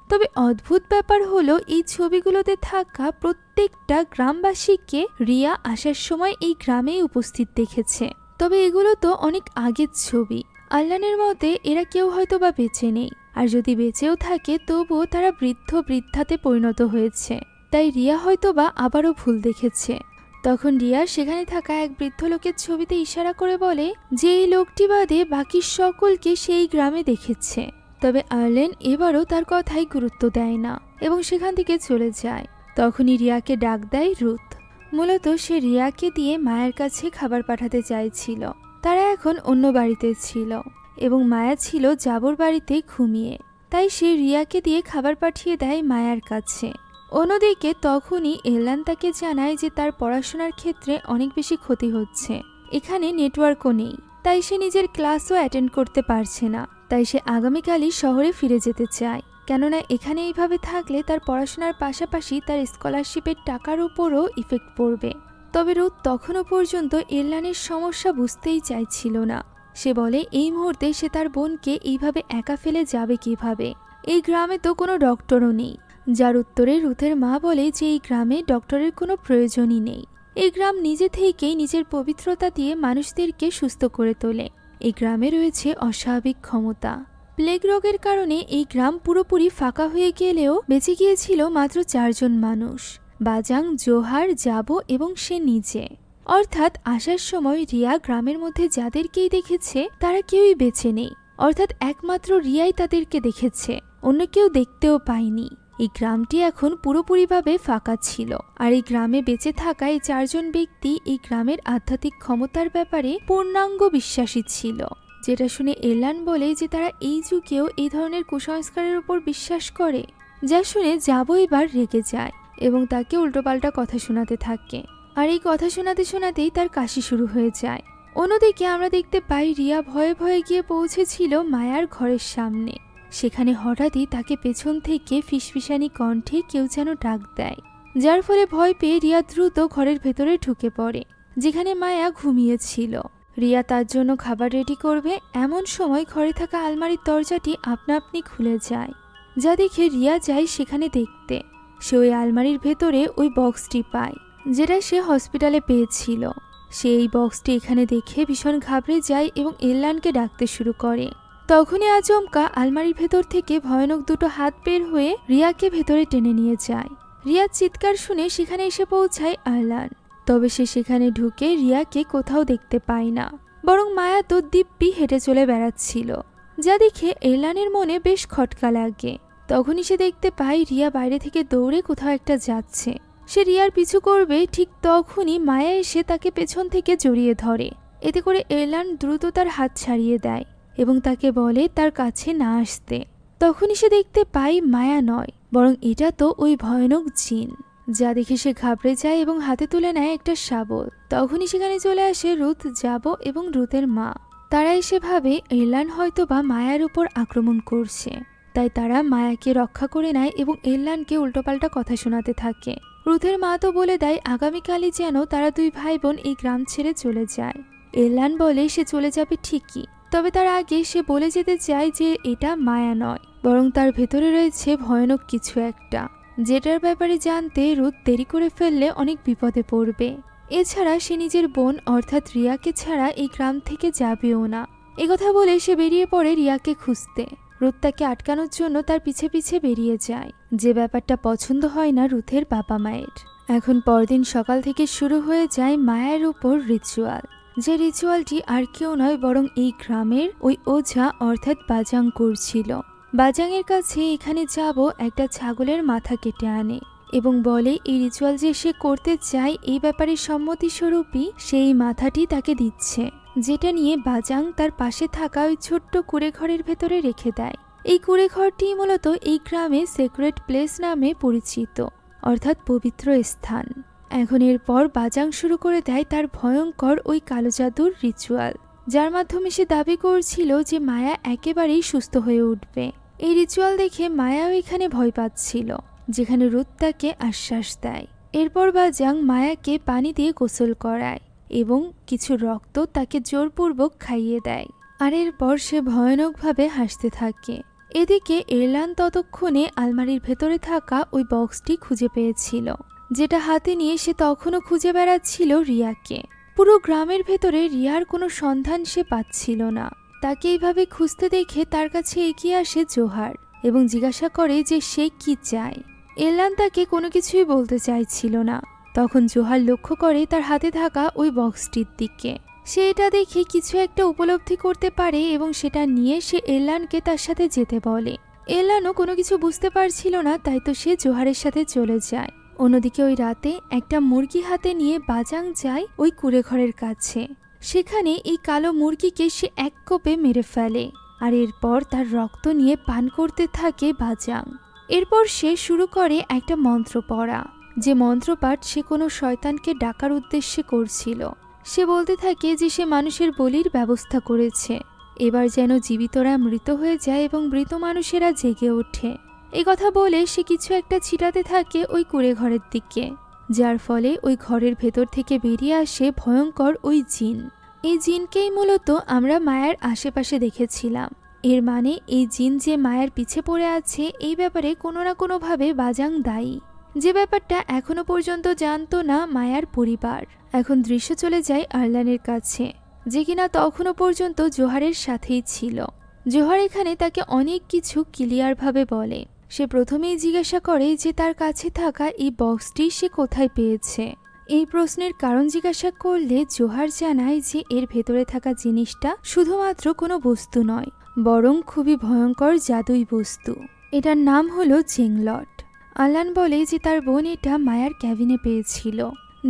তবে অদ্ভুত ব্যাপার হলো এই ছবিগুলোতে থাকা প্রত্যেকটা গ্রামবাসীকে রিয়া আসার সময় এই গ্রামেই উপস্থিত দেখেছে। তবে এগুলো তো অনেক আগের ছবি, আল্লানের মতে এরা কেউ হয়তো বা বেঁচে নেই, আর যদি বেঁচেও থাকে তবুও তারা বৃদ্ধ বৃদ্ধাতে পরিণত হয়েছে, তাই রিয়া হয়তো বা আবারও ভুল দেখেছে। তখন রিয়া সেখানে থাকা এক বৃদ্ধ লোকের ছবিতে ইশারা করে বলে যে এই লোকটি বাদে বাকি সকলকে সেই গ্রামে দেখেছে। তবে আর্লেন এবারও তার কথাই গুরুত্ব দেয় না এবং সেখান থেকে চলে যায়। তখনই রিয়াকে ডাক দেয় রুথ। মূলত সে রিয়াকে দিয়ে মায়ের কাছে খাবার পাঠাতে চাইছিল। তারা এখন অন্য বাড়িতে ছিল এবং মায়া ছিল জাবর বাড়িতে ঘুমিয়ে, তাই সে রিয়াকে দিয়ে খাবার পাঠিয়ে দেয় মায়ার কাছে। অন্যদিকে তখনই এলান তাকে জানায় যে তার পড়াশোনার ক্ষেত্রে অনেক বেশি ক্ষতি হচ্ছে, এখানে নেটওয়ার্কও নেই, তাই সে নিজের ক্লাসও অ্যাটেন্ড করতে পারছে না। তাই সে আগামীকালই শহরে ফিরে যেতে চায়, কেননা এখানে এইভাবে থাকলে তার পড়াশোনার পাশাপাশি তার স্কলারশিপের টাকার উপরও ইফেক্ট পড়বে। তবে রুথ তখনও পর্যন্ত এলানের সমস্যা বুঝতেই চাইছিল না। সে বলে এই মুহূর্তে সে তার বোনকে এইভাবে একা ফেলে যাবে কিভাবে, এই গ্রামে তো কোনো ডক্টরও নেই। যার উত্তরে রুথের মা বলে যে এই গ্রামে ডক্টরের কোনো প্রয়োজনই নেই, এই গ্রাম নিজে থেকেই নিজের পবিত্রতা দিয়ে মানুষদেরকে সুস্থ করে তোলে। এই গ্রামে রয়েছে অস্বাভাবিক ক্ষমতা। প্লেগ রোগের কারণে এই গ্রাম পুরোপুরি ফাঁকা হয়ে গেলেও বেঁচে গিয়েছিল মাত্র 4 জন মানুষ, বাজাং, জোহার, জাবো এবং সে নিজে। অর্থাৎ আসার সময় রিয়া গ্রামের মধ্যে যাদেরকেই দেখেছে তারা কেউই বেঁচে নেই, অর্থাৎ একমাত্র রিয়াই তাদেরকে দেখেছে, অন্য কেউ দেখতেও পায়নি। এই গ্রামটি এখন পুরোপুরিভাবে ফাঁকা ছিল, আর এই গ্রামে বেঁচে থাকা এই 4 জন ব্যক্তি এই গ্রামের আধ্যাত্মিক ক্ষমতার ব্যাপারে পূর্ণাঙ্গ বিশ্বাসী ছিল, যেটা শুনে এলান বলে যে তারা এই যুগেও এই ধরনের কুসংস্কারের উপর বিশ্বাস করে। যা শুনে যাবো এবার রেগে যায় এবং তাকে উল্টোপাল্টা কথা শোনাতে থাকে, আর এই কথা শোনাতে শোনাতেই তার কাশি শুরু হয়ে যায়। অন্যদিকে আমরা দেখতে পাই রিয়া ভয়ে ভয়ে গিয়ে পৌঁছেছিল মায়ার ঘরের সামনে। সেখানে হঠাৎই তাকে পেছন থেকে ফিসফিসানি কণ্ঠে কেউ যেন ডাক দেয়, যার ফলে ভয় পেয়ে রিয়া দ্রুত ঘরের ভেতরে ঢুকে পড়ে, যেখানে মায়া ঘুমিয়েছিল। রিয়া তার জন্য খাবার রেডি করবে, এমন সময় ঘরে থাকা আলমারির দরজাটি আপনা আপনি খুলে যায়, যা দেখে রিয়া যায় সেখানে দেখতে। সে ওই আলমারির ভেতরে ওই বক্সটি পায় যেটা সে হসপিটালে পেয়েছিল। সে এই বক্সটি এখানে দেখে ভীষণ ঘাবড়ে যায় এবং এলানকে ডাকতে শুরু করে। তখনই আচমকা আলমারির ভেতর থেকে ভয়ানক দুটো হাত বের হয়ে রিয়াকে ভেতরে টেনে নিয়ে যায়। রিয়ার চিৎকার শুনে সেখানে এসে পৌঁছায় আরলান। তবে সে সেখানে ঢুকে রিয়াকে কোথাও দেখতে পায় না, বরং মায়া তো দিব্যি হেঁটে চলে বেড়াচ্ছিল, যা দেখে এলানের মনে বেশ খটকা লাগে। তখনই সে দেখতে পায় রিয়া বাইরে থেকে দৌড়ে কোথাও একটা যাচ্ছে। সে রিয়ার পিছু করবে, ঠিক তখনই মায়া এসে তাকে পেছন থেকে জড়িয়ে ধরে। এতে করে এলান দ্রুত তার হাত ছাড়িয়ে দেয় এবং তাকে বলে তার কাছে না আসতে। তখনই সে দেখতে পায় মায়া নয়, বরং এটা তো ওই ভয়ানক জিন, যা দেখে সে ঘাবড়ে যায় এবং হাতে তুলে নেয় একটা শাবল। তখনই সেখানে চলে আসে রুথ, জাবো এবং রুথের মা। তারা এসে ভাবে এলান হয়তো বা মায়ার উপর আক্রমণ করছে, তাই তারা মায়াকে রক্ষা করে নেয় এবং এলানকে উল্টোপাল্টা কথা শোনাতে থাকে। রুথের মা তো বলে দেয় আগামীকালই যেন তারা 2 ভাই বোন এই গ্রাম ছেড়ে চলে যায়। এলান বলে সে চলে যাবে ঠিকই, তবে তার আগে সে বলে যেতে চায় যে এটা মায়া নয়, বরং তার ভেতরে রয়েছে ভয়ানক কিছু একটা, যেটার ব্যাপারে জানতে রুথ দেরি করে ফেললে অনেক বিপদে পড়বে। এছাড়া সে নিজের বোন অর্থাৎ রিয়াকে ছাড়া এই গ্রাম থেকে যাবেও না। একথা বলে সে বেরিয়ে পড়ে রিয়াকে খুঁজতে। রুথ তাকে আটকানোর জন্য তার পিছে পিছে বেরিয়ে যায়, যে ব্যাপারটা পছন্দ হয় না রুথের বাবা মায়ের। এখন পরদিন সকাল থেকে শুরু হয়ে যায় মায়ের উপর রিচুয়াল, যে রিচুয়ালটি আর কেউ নয় বরং এই গ্রামের ওই ওঝা অর্থাৎ বাজাং করছিল। বাজাংয়ের কাছে এখানে যাব একটা ছাগলের মাথা কেটে আনে এবং বলে এই রিচুয়াল যে সে করতে চায় এই ব্যাপারে সম্মতিস্বরূপই সেই মাথাটি তাকে দিচ্ছে, যেটা নিয়ে বাজাং তার পাশে থাকা ওই ছোট্ট কুঁড়ে ঘরের ভেতরে রেখে দেয়। এই কুঁড়ে ঘরটি মূলত এই গ্রামে সেক্রেট প্লেস নামে পরিচিত, অর্থাৎ পবিত্র স্থান। এখন এরপর বাজাং শুরু করে দেয় তার ভয়ঙ্কর ওই কালো জাদুর রিচুয়াল, যার মাধ্যমে সে দাবি করছিল যে মায়া একেবারেই সুস্থ হয়ে উঠবে। এই রিচুয়াল দেখে মায়াও এখানে ভয় পাচ্ছিল, যেখানে রুথ তাকে আশ্বাস দেয়। এরপর বাজাং মায়াকে পানি দিয়ে গোসল করায় এবং কিছু রক্ত তাকে জোরপূর্বক খাইয়ে দেয়, আর এরপর সে ভয়ানকভাবে হাসতে থাকে। এদিকে এলান ততক্ষণে আলমারির ভেতরে থাকা ওই বক্সটি খুঁজে পেয়েছিল, যেটা হাতে নিয়ে সে তখনও খুঁজে বেড়াচ্ছিল রিয়াকে। পুরো গ্রামের ভেতরে রিয়ার কোনো সন্ধান সে পাচ্ছিল না। তাকে এইভাবে খুঁজতে দেখে তার কাছে এগিয়ে আসে জোহার এবং জিজ্ঞাসা করে যে সে কি চায়। এলান তাকে কোনো কিছুই বলতে চাইছিল না। তখন জোহার লক্ষ্য করে তার হাতে থাকা ওই বক্সটির দিকে। সে এটা দেখে কিছু একটা উপলব্ধি করতে পারে এবং সেটা নিয়ে সে এলানকে তার সাথে যেতে বলে। এলানও কোনো কিছু বুঝতে পারছিল না, তাই তো সে জোহারের সাথে চলে যায়। অন্যদিকে ওই রাতে একটা মুরগি হাতে নিয়ে বাজাং যায় ওই কুঁড়েঘরের কাছে। সেখানে এই কালো মুরগিকে সে এক কোপে মেরে ফেলে আর এরপর তার রক্ত নিয়ে পান করতে থাকে বাজাং। এরপর সে শুরু করে একটা মন্ত্র পড়া, যে মন্ত্রপাঠ সে কোনো শয়তানকে ডাকার উদ্দেশ্যে করছিল। সে বলতে থাকে যে সে মানুষের বলির ব্যবস্থা করেছে, এবার যেন জীবিতরা মৃত হয়ে যায় এবং মৃত মানুষেরা জেগে ওঠে। এই কথা বলে সে কিছু একটা ছিটাতে থাকে ওই কুঁড়েঘরের দিকে, যার ফলে ওই ঘরের ভেতর থেকে বেরিয়ে আসে ভয়ঙ্কর ওই জিন। এই জিনকেই মূলত আমরা মায়ার আশেপাশে দেখেছিলাম। এর মানে এই জিন যে মায়ার পিছে পড়ে আছে এই ব্যাপারে কোনো না কোনোভাবে বাজাং দায়ী, যে ব্যাপারটা এখনো পর্যন্ত জানতো না মায়ার পরিবার। এখন দৃশ্য চলে যায় আরলানের কাছে, যে কিনা তখনও পর্যন্ত জোহারের সাথেই ছিল। জোহার এখানে তাকে অনেক কিছু ক্লিয়ারভাবে বলে। সে প্রথমেই জিজ্ঞাসা করে যে তার কাছে থাকা এই বক্সটি সে কোথায় পেয়েছে। এই প্রশ্নের কারণ জিজ্ঞাসা করলে জোহার জানায় যে এর ভেতরে থাকা জিনিসটা শুধুমাত্র কোনো বস্তু নয়, বরং খুবই ভয়ঙ্কর জাদুই বস্তু। এটার নাম হলো জেংলট। আরলান বলে যে তার বোন এটা মায়ার ক্যাবিনে পেয়েছিল,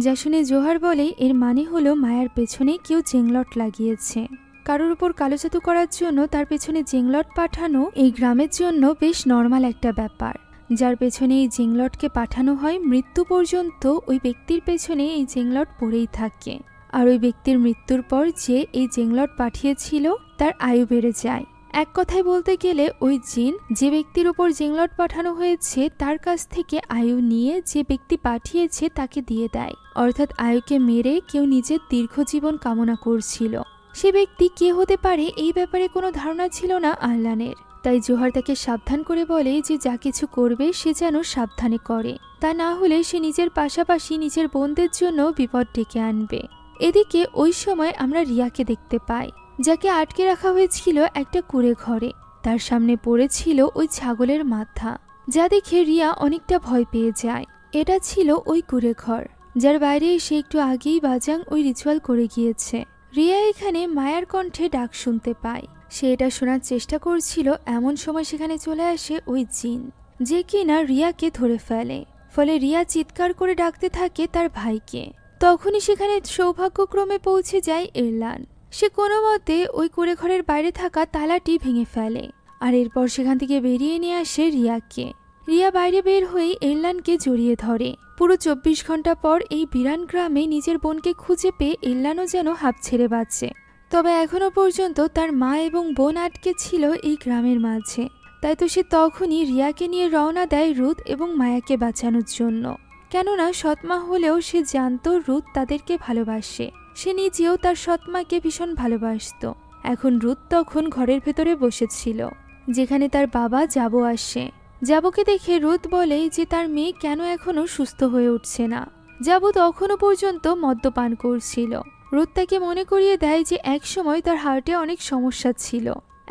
যা শুনে জোহার বলে এর মানে হলো মায়ার পেছনে কেউ জেংলট লাগিয়েছে। কারোর উপর কালো জাদু করার জন্য তার পেছনে জেংলট পাঠানো এই গ্রামের জন্য বেশ নর্মাল একটা ব্যাপার। যার পেছনে এই জেংলটকে পাঠানো হয় মৃত্যু পর্যন্ত ওই ব্যক্তির পেছনে এই জেংলট পড়েই থাকে, আর ওই ব্যক্তির মৃত্যুর পর যে এই জেংলট পাঠিয়েছিল তার আয়ু বেড়ে যায়। এক কথায় বলতে গেলে ওই জিন যে ব্যক্তির উপর জেংলট পাঠানো হয়েছে তার কাছ থেকে আয়ু নিয়ে যে ব্যক্তি পাঠিয়েছে তাকে দিয়ে দেয়, অর্থাৎ আয়ুকে মেরে কেউ নিজের দীর্ঘজীবন কামনা করছিল। সে ব্যক্তি কে হতে পারে এই ব্যাপারে কোনো ধারণা ছিল না আরলানের। তাই জোহার তাকে সাবধান করে বলে যে যা কিছু করবে সে যেন সাবধানে করে, তা না হলে সে নিজের পাশাপাশি নিজের বোনদের জন্য বিপদ ডেকে আনবে। এদিকে ওই সময় আমরা রিয়াকে দেখতে পাই, যাকে আটকে রাখা হয়েছিল একটা কুঁড়ে ঘরে। তার সামনে পড়েছিল ওই ছাগলের মাথা, যা দেখে রিয়া অনেকটা ভয় পেয়ে যায়। এটা ছিল ওই কুঁড়ে ঘর যার বাইরে এসে একটু আগেই বাজাং ওই রিচুয়াল করে গিয়েছে। রিয়া এখানে মায়ার কণ্ঠে ডাক শুনতে পায়। সে এটা শোনার চেষ্টা করছিল, এমন সময় সেখানে চলে আসে ওই জিন, যে কিনা রিয়াকে ধরে ফেলে। ফলে রিয়া চিৎকার করে ডাকতে থাকে তার ভাইকে। তখনই সেখানে সৌভাগ্যক্রমে পৌঁছে যায় এরলান। সে কোনো মতে ওই কুঁড়ে ঘরের বাইরে থাকা তালাটি ভেঙে ফেলে আর এরপর সেখান থেকে বেরিয়ে নিয়ে আসে রিয়াকে। রিয়া বাইরে বের হয়ে এরলানকে জড়িয়ে ধরে। পুরো 24 ঘন্টা পর এই বিরান গ্রামে নিজের বোনকে খুঁজে পেয়ে এরলানও যেন হাঁপ ছেড়ে বাঁচে। তবে এখনো পর্যন্ত তার মা এবং বোন আটকে ছিল এই গ্রামের মাঝে। তাই তো সে তখনই রিয়াকে নিয়ে রওনা দেয় রুথ এবং মায়াকে বাঁচানোর জন্য। কেননা সৎমা হলেও সে জানত রুথ তাদেরকে ভালোবাসে। সে নিজেও তার সৎমাকে ভীষণ ভালোবাসত। এখন রুথ তখন ঘরের ভেতরে বসেছিল, যেখানে তার বাবা যাবো আসে। যাবোকে দেখে রুথ বলে যে তার মেয়ে কেন এখনো সুস্থ হয়ে উঠছে না। যাবো তখনও পর্যন্ত মদ্যপান করছিল। রুথ তাকে মনে করিয়ে দেয় যে একসময় তার হার্টে অনেক সমস্যা ছিল,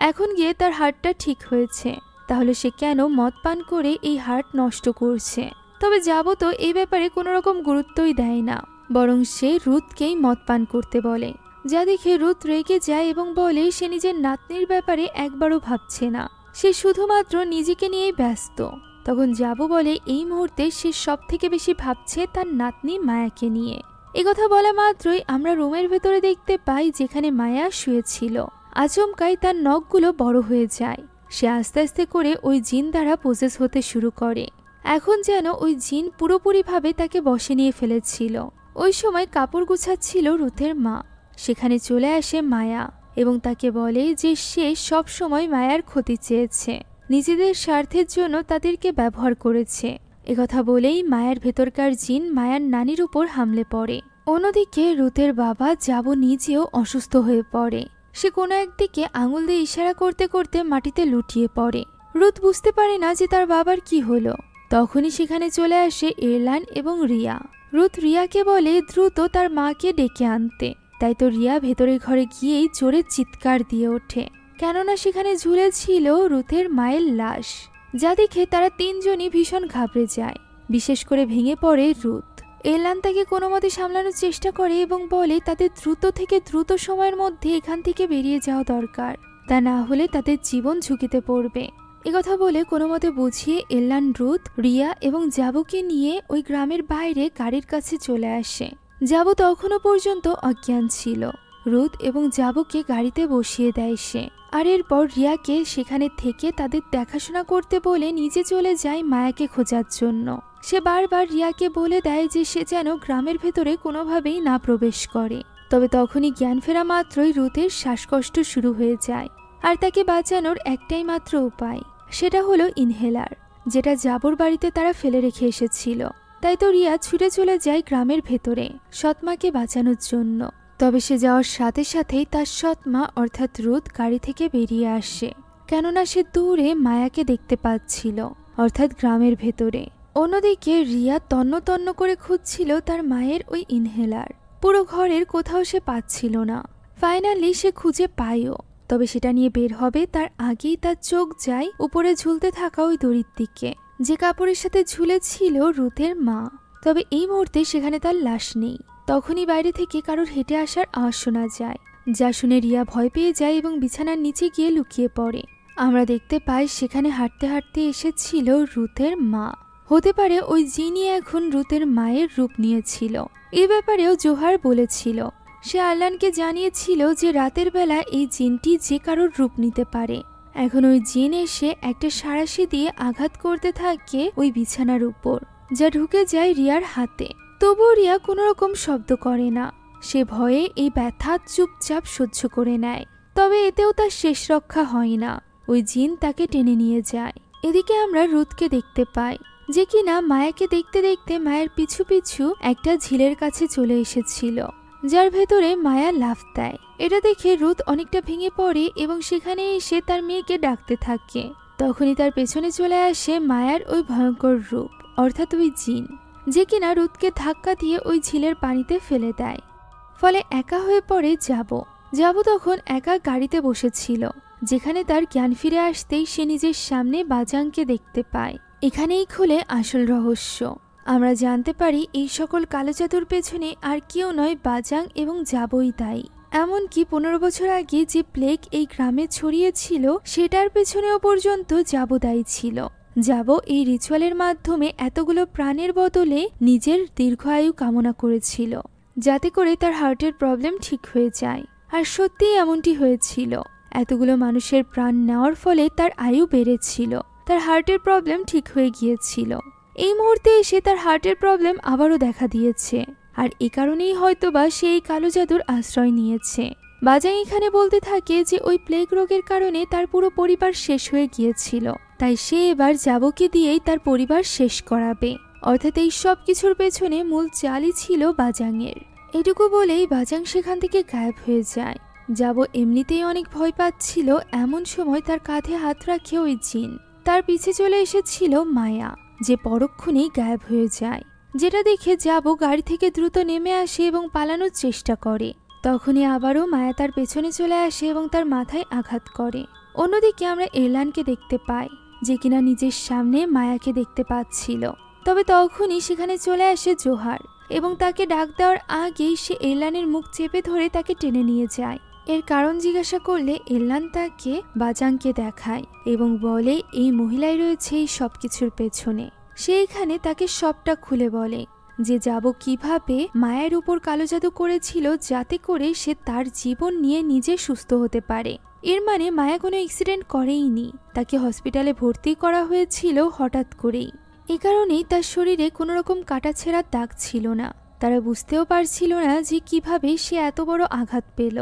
এখন গিয়ে তার হার্টটা ঠিক হয়েছে, তাহলে সে কেন মদ পান করে এই হার্ট নষ্ট করছে। তবে যাবো তো এই ব্যাপারে কোনো রকম গুরুত্বই দেয় না, বরং সে রুথকেই মদ পান করতে বলে। যা দেখে রুথ রেগে যায় এবং বলে সে নিজের নাতনির ব্যাপারে একবারও ভাবছে না, সে শুধুমাত্র নিজেকে নিয়েই ব্যস্ত। তখন যাবো বলে এই মুহূর্তে সে সব থেকে বেশি ভাবছে তার নাতনি মায়াকে নিয়ে। একথা বলা মাত্রই আমরা রুমের ভেতরে দেখতে পাই যেখানে মায়া শুয়েছিল। আচমকাই তার নখগুলো বড় হয়ে যায়। সে আস্তে আস্তে করে ওই জিন দ্বারা পজেস হতে শুরু করে। এখন যেন ওই জিন পুরোপুরিভাবে তাকে বশে নিয়ে ফেলেছিল। ওই সময় কাপড় গুছাচ্ছিল রুথের মা। সেখানে চলে আসে মায়া এবং তাকে বলে যে সে সব সময় মায়ার ক্ষতি চেয়েছে, নিজেদের স্বার্থের জন্য তাদেরকে ব্যবহার করেছে। একথা বলেই মায়ার ভেতরকার জিন মায়ার নানির উপর হামলে পড়ে। অন্যদিকে রুথের বাবা যাবো নিজেও অসুস্থ হয়ে পড়ে। সে কোনো একদিকে আঙুল দিয়ে ইশারা করতে করতে মাটিতে লুটিয়ে পড়ে। রুথ বুঝতে পারে না যে তার বাবার কি হলো। তখনই সেখানে চলে আসে এরলান এবং রিয়া। রুথ রিয়াকে বলে দ্রুত তার মাকে ডেকে আনতে। তাই তো রিয়া ভেতরের ঘরে গিয়েই জোরে চিৎকার দিয়ে ওঠে, কেননা সেখানে ঝুলে ছিল রুথের মায়ের লাশ, যা দেখে তারা তিনজনই ভীষণ ঘাবড়ে যায়। বিশেষ করে ভেঙে পড়ে রুথ। এলান তাকে কোনো মতে সামলানোর চেষ্টা করে এবং বলে তাদের দ্রুত থেকে দ্রুত সময়ের মধ্যে এখান থেকে বেরিয়ে যাওয়া দরকার, তা না হলে তাদের জীবন ঝুঁকিতে পড়বে। একথা বলে কোনো মতে বুঝিয়ে এলান রুথ, রিয়া এবং জাবুকে নিয়ে ওই গ্রামের বাইরে গাড়ির কাছে চলে আসে। জাবু তখনও পর্যন্ত অজ্ঞান ছিল। রুথ এবং জাবুকে গাড়িতে বসিয়ে দেয় সে, আর এরপর রিয়াকে সেখানে থেকে তাদের দেখাশোনা করতে বলে নিজে চলে যায় মায়াকে খোঁজার জন্য। সে বারবার রিয়াকে বলে দেয় যে সে যেন গ্রামের ভেতরে কোনোভাবেই না প্রবেশ করে। তবে তখনই জ্ঞান ফেরা মাত্রই রুথের শ্বাসকষ্ট শুরু হয়ে যায়, আর তাকে বাঁচানোর একটাই মাত্র উপায়, সেটা হলো ইনহেলার, যেটা জাবুর বাড়িতে তারা ফেলে রেখে এসেছিল। তাই তো রিয়া ছুটে চলে যায় গ্রামের ভেতরে সৎমাকে বাঁচানোর জন্য। তবে সে যাওয়ার সাথে সাথেই তার সৎমা অর্থাৎ রুথ গাড়ি থেকে বেরিয়ে আসে, কেননা সে দূরে মায়াকে দেখতে পাচ্ছিল, অর্থাৎ গ্রামের ভেতরে। অন্যদিকে রিয়া তন্ন তন্ন করে খুঁজছিল তার মায়ের ওই ইনহেলার। পুরো ঘরের কোথাও সে পাচ্ছিল না। ফাইনালি সে খুঁজে পায়ও, তবে সেটা নিয়ে বের হবে তার আগেই তার চোখ যায় উপরে ঝুলতে থাকা ওই দড়ির দিকে, যে কাপড়ের সাথে ঝুলেছিল রুথের মা। তবে এই মুহূর্তে সেখানে তার লাশ নেই। তখনই বাইরে থেকে কারোর হেঁটে আসার আওয়াজ শোনা যায়, যা শুনে রিয়া ভয় পেয়ে যায় এবং বিছানার নিচে গিয়ে লুকিয়ে পড়ে। আমরা দেখতে পাই সেখানে হাঁটতে হাঁটতে এসেছিল রুথের মা। হতে পারে ওই জিনই এখন রুথের মায়ের রূপ নিয়েছিল। এ ব্যাপারেও জোহার বলেছিল। সে আরলানকে জানিয়েছিল যে রাতের বেলা এই জিনটি যে কারোর রূপ নিতে পারে। এখন ওই জিন এসে একটা সাঁড়াশি দিয়ে আঘাত করতে থাকে ওই বিছানার উপর, যা ঢুকে যায় রিয়ার হাতে। তবুও রিয়া কোনো রকম শব্দ করে না। সে ভয়ে এই ব্যথা চুপচাপ সহ্য করে নেয়। তবে এতেও তার শেষ রক্ষা হয় না, ওই জিন তাকে টেনে নিয়ে যায়। এদিকে আমরা রুথকে দেখতে পাই, যে কিনা মায়াকে দেখতে দেখতে মায়ের পিছু পিছু একটা ঝিলের কাছে চলে এসেছিল, যার ভেতরে মায়া লাফ দেয়। এটা দেখে রুথ অনেকটা ভেঙে পড়ে এবং সেখানে এসে তার মেয়েকে ডাকতে থাকে। তখনই তার পেছনে চলে আসে মায়ার ওই ভয়ঙ্কর রূপ, অর্থাৎ ওই জিন, যে কিনা রুথকে ধাক্কা দিয়ে ওই ঝিলের পানিতে ফেলে দেয়। ফলে একা হয়ে পড়ে জাবু তখন একা গাড়িতে বসেছিল, যেখানে তার জ্ঞান ফিরে আসতেই সে নিজের সামনে বাজাংকে দেখতে পায়। এখানেই খুলে আসল রহস্য। আমরা জানতে পারি এই সকল কালো জাদুর পেছনে আর কেউ নয়, বাজাং এবং জাবুই দায়ী। এমনকি 15 বছর আগে যে প্লেগ এই গ্রামে ছড়িয়েছিল সেটার পেছনেও পর্যন্ত জাবু দায়ী ছিল। জাবু এই রিচুয়ালের মাধ্যমে এতগুলো প্রাণের বদলে নিজের দীর্ঘায়ু কামনা করেছিল, যাতে করে তার হার্টের প্রবলেম ঠিক হয়ে যায়। আর সত্যিই এমনটি হয়েছিল। এতগুলো মানুষের প্রাণ নেওয়ার ফলে তার আয়ু বেড়েছিল, তার হার্টের প্রবলেম ঠিক হয়ে গিয়েছিল। এই মুহূর্তে এসে তার হার্টের প্রবলেম আবারও দেখা দিয়েছে, আর এ কারণেই হয়তোবা সে এই কালো জাদুর আশ্রয় নিয়েছে। বাজাং এখানে বলতে থাকে যে ওই প্লেগ রোগের কারণে তার পুরো পরিবার শেষ হয়ে গিয়েছিল, তাই সে এবার জাবুকে দিয়েই তার পরিবার শেষ করাবে। অর্থাৎ এই সব কিছুর পেছনে মূল চালই ছিল বাজাংয়ের। এটুকু বলেই বাজাং সেখান থেকে গায়েব হয়ে যায়। জাবু এমনিতেই অনেক ভয় পাচ্ছিল। এমন সময় তার কাঁধে হাত রাখে ওই জিন। তার পিছে চলে এসেছিল মায়া, যে পরক্ষণেই গায়েব হয়ে যায়, যেটা দেখে জাবু গাড়ি থেকে দ্রুত নেমে আসে এবং পালানোর চেষ্টা করে। তখনই আবারও মায়া তার পেছনে চলে আসে এবং তার মাথায় আঘাত করে। অন্যদিকে আমরা এলানকে দেখতে পাই, যে কিনা নিজের সামনে মায়াকে দেখতে পাচ্ছিল। তবে তখনই সেখানে চলে আসে জোহার এবং তাকে ডাক দেওয়ার আগেই সে এলানের মুখ চেপে ধরে তাকে টেনে নিয়ে যায়। এর কারণ জিজ্ঞাসা করলে এলান তাকে বাজাংকে দেখায় এবং বলে এই মহিলাই রয়েছে এই সবকিছুর পেছনে। সে এখানে তাকে সবটা খুলে বলে যে জাবু কিভাবে মায়ের উপর কালো জাদু করেছিল, যাতে করে সে তার জীবন নিয়ে নিজে সুস্থ হতে পারে। এর মানে মায়া কোনো অ্যাক্সিডেন্ট করেইনি, তাকে হসপিটালে ভর্তি করা হয়েছিল হঠাৎ করেই। এ কারণেই তার শরীরে কোনো রকম কাটাছেঁড়ার দাগ ছিল না। তারা বুঝতেও পারছিল না যে কিভাবে সে এত বড় আঘাত পেল।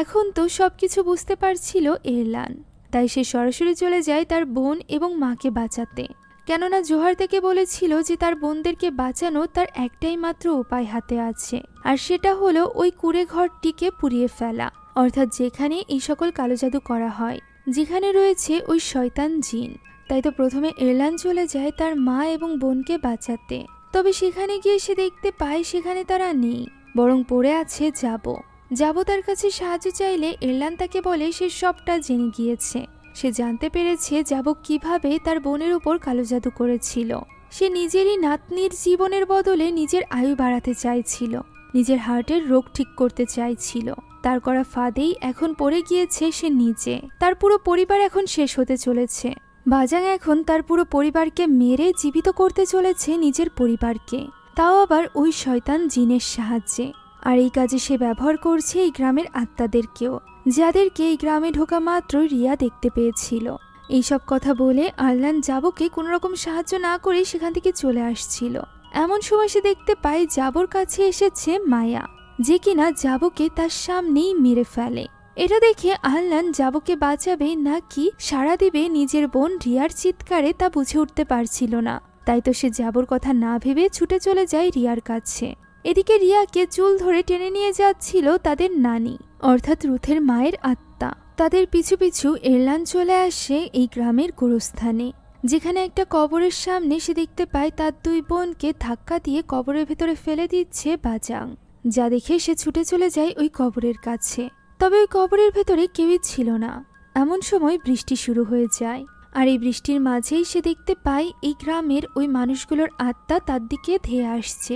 এখন তো সবকিছু বুঝতে পারছিল এলান, তাই সে সরাসরি চলে যায় তার বোন এবং মাকে বাঁচাতে। কেননা জোহার থেকে বলেছিল যে তার বোনদেরকে বাঁচানো তার একটাই মাত্র উপায় হাতে আছে, আর সেটা হলো ওই কুঁড়ে ঘরটিকে পুড়িয়ে ফেলা, অর্থাৎ যেখানে এই সকল কালো জাদু করা হয়, যেখানে রয়েছে ওই শয়তান জিন। তাই তো প্রথমে এলান চলে যায় তার মা এবং বোনকে বাঁচাতে। তবে সেখানে গিয়ে সে দেখতে পায় সেখানে তারা নেই, বরং পড়ে আছে জাবু। যাবো তার কাছে সাহায্য চাইলে এরলান তাকে বলে সে সবটা জেনে গিয়েছে। সে জানতে পেরেছে যাবো কিভাবে তার বোনের উপর কালো জাদু করেছিল। সে নিজেরই নাতনির জীবনের বদলে নিজের আয়ু বাড়াতে চাইছিল, নিজের হার্টের রোগ ঠিক করতে চাইছিল। তার করা ফাঁদেই এখন পড়ে গিয়েছে সে নিজে। তার পুরো পরিবার এখন শেষ হতে চলেছে। বাজাং এখন তার পুরো পরিবারকে মেরে জীবিত করতে চলেছে, নিজের পরিবারকে, তাও আবার ওই শয়তান জিনের সাহায্যে। আর এই কাজে সে ব্যবহার করছে এই গ্রামের আত্মাদেরকেও, যাদেরকে এই গ্রামে ঢোকা মাত্র রিয়া দেখতে পেয়েছিল। এইসব কথা বলে আরলান যাবোকে কোনোরকম সাহায্য না করে সেখান থেকে চলে আসছিল। এমন সময় সে দেখতে পায় যাবোর কাছে এসেছে মায়া, যে কিনা যাবোকে তার সামনেই মেরে ফেলে। এটা দেখে আরলান যাবোকে বাঁচাবে নাকি সাড়া দিবে নিজের বোন রিয়ার চিৎকারে তা বুঝে উঠতে পারছিল না। তাই তো সে যাবোর কথা না ভেবে ছুটে চলে যায় রিয়ার কাছে। এদিকে রিয়াকে চুল ধরে টেনে নিয়ে যাচ্ছিল তাদের নানি, অর্থাৎ রুথের মায়ের আত্মা। তাদের পিছু পিছু এরলান চলে আসে এই গ্রামের গোরস্থানে, যেখানে একটা কবরের সামনে সে দেখতে পায় তার দুই বোনকে ধাক্কা দিয়ে কবরের ভেতরে ফেলে দিচ্ছে বাজাং। যা দেখে সে ছুটে চলে যায় ওই কবরের কাছে। তবে ওই কবরের ভেতরে কেউই ছিল না। এমন সময় বৃষ্টি শুরু হয়ে যায়, আর এই বৃষ্টির মাঝেই সে দেখতে পায় এই গ্রামের ওই মানুষগুলোর আত্মা তার দিকে ধেয়ে আসছে,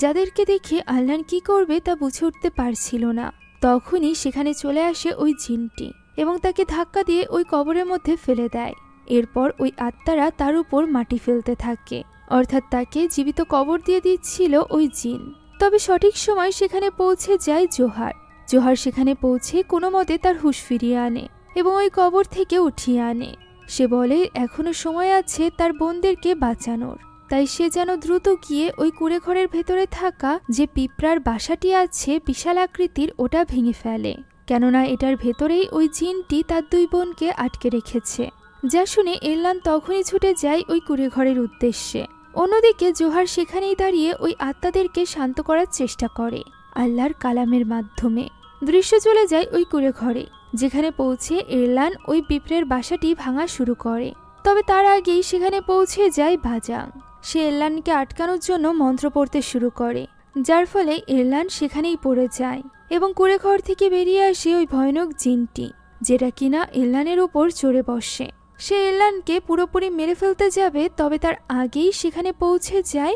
যাদেরকে দেখে আরলান কি করবে তা বুঝে উঠতে পারছিল না। তখনই সেখানে চলে আসে ওই জিনটি এবং তাকে ধাক্কা দিয়ে ওই কবরের মধ্যে ফেলে দেয়। এরপর ওই আত্মারা তার উপর মাটি ফেলতে থাকে, অর্থাৎ তাকে জীবিত কবর দিয়ে দিচ্ছিল ওই জিন। তবে সঠিক সময় সেখানে পৌঁছে যায় জোহার। জোহার সেখানে পৌঁছে কোনো মতে তার হুঁশ ফিরিয়ে আনে এবং ওই কবর থেকে উঠিয়ে আনে। সে বলে এখনো সময় আছে তার বোনদেরকে বাঁচানোর, তাই সে যেন দ্রুত গিয়ে ওই কুঁড়ে ঘরের ভেতরে থাকা যে পিঁপড়ার বাসাটি আছে বিশাল আকৃতির, ওটা ভেঙে ফেলে, কেননা এটার ভেতরেই ওই জিনটি তার দুই বোনকে আটকে রেখেছে। যা শুনে এরলান তখনই ছুটে যায় ওই কুঁড়ে ঘরের উদ্দেশ্যে। অন্যদিকে জোহার সেখানেই দাঁড়িয়ে ওই আত্মাদেরকে শান্ত করার চেষ্টা করে আল্লাহর কালামের মাধ্যমে। দৃশ্য চলে যায় ওই কুঁড়ে ঘরে, যেখানে পৌঁছে এরলান ওই পিঁপড়ের বাসাটি ভাঙা শুরু করে। তবে তার আগেই সেখানে পৌঁছে যায় বাজাং। সে এরলানকে আটকানোর জন্য মন্ত্র পড়তে শুরু করে, যার ফলে এরলান সেখানেই পড়ে যায় এবং কুঁড়ে ঘর থেকে বেরিয়ে আসে ওই ভয়ানক জিনটি, যেটা কিনা এরলানের উপর চড়ে বসে। সে এরলানকে পুরোপুরি মেরে ফেলতে যাবে, তবে তার আগেই সেখানে পৌঁছে যায়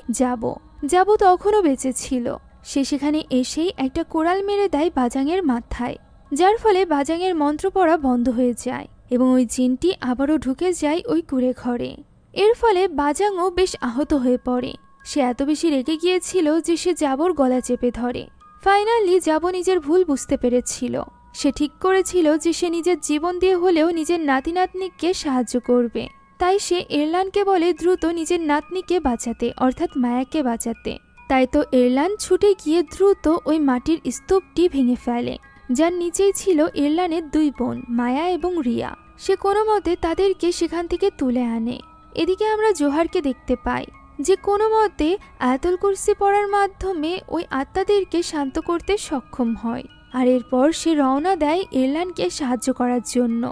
যাবো তখনও বেঁচে ছিল। সে সেখানে এসেই একটা কোড়াল মেরে দেয় বাজাংয়ের মাথায়, যার ফলে বাজাংয়ের মন্ত্র পড়া বন্ধ হয়ে যায় এবং ওই জিনটি আবারও ঢুকে যায় ওই কুঁড়ে ঘরে। এর ফলে বাজাংও বেশ আহত হয়ে পড়ে। সে এত বেশি রেগে গিয়েছিল যে সে যাবোর গলা চেপে ধরে। ফাইনালি যাবো নিজের ভুল বুঝতে পেরেছিল। সে ঠিক করেছিল যে সে নিজের জীবন দিয়ে হলেও নিজের নাতি নাতনিকে সাহায্য করবে। তাই সে এরলানকে বলে দ্রুত নিজের নাতনিকে বাঁচাতে, অর্থাৎ মায়াকে বাঁচাতে। তাই তো এরলান ছুটে গিয়ে দ্রুত ওই মাটির স্তূপটি ভেঙে ফেলে, যার নিচেই ছিল এরলানের দুই বোন মায়া এবং রিয়া। সে কোনো মতে তাদেরকে সেখান থেকে তুলে আনে। এদিকে আমরা জোহারকে দেখতে পাই, যে কোনো মতে আয়াতুল কুরসি পড়ার মাধ্যমে ওই আত্মাদেরকে শান্ত করতে সক্ষম হয়। আর এরপর সে রওনা দেয় এরলানকে সাহায্য করার জন্য।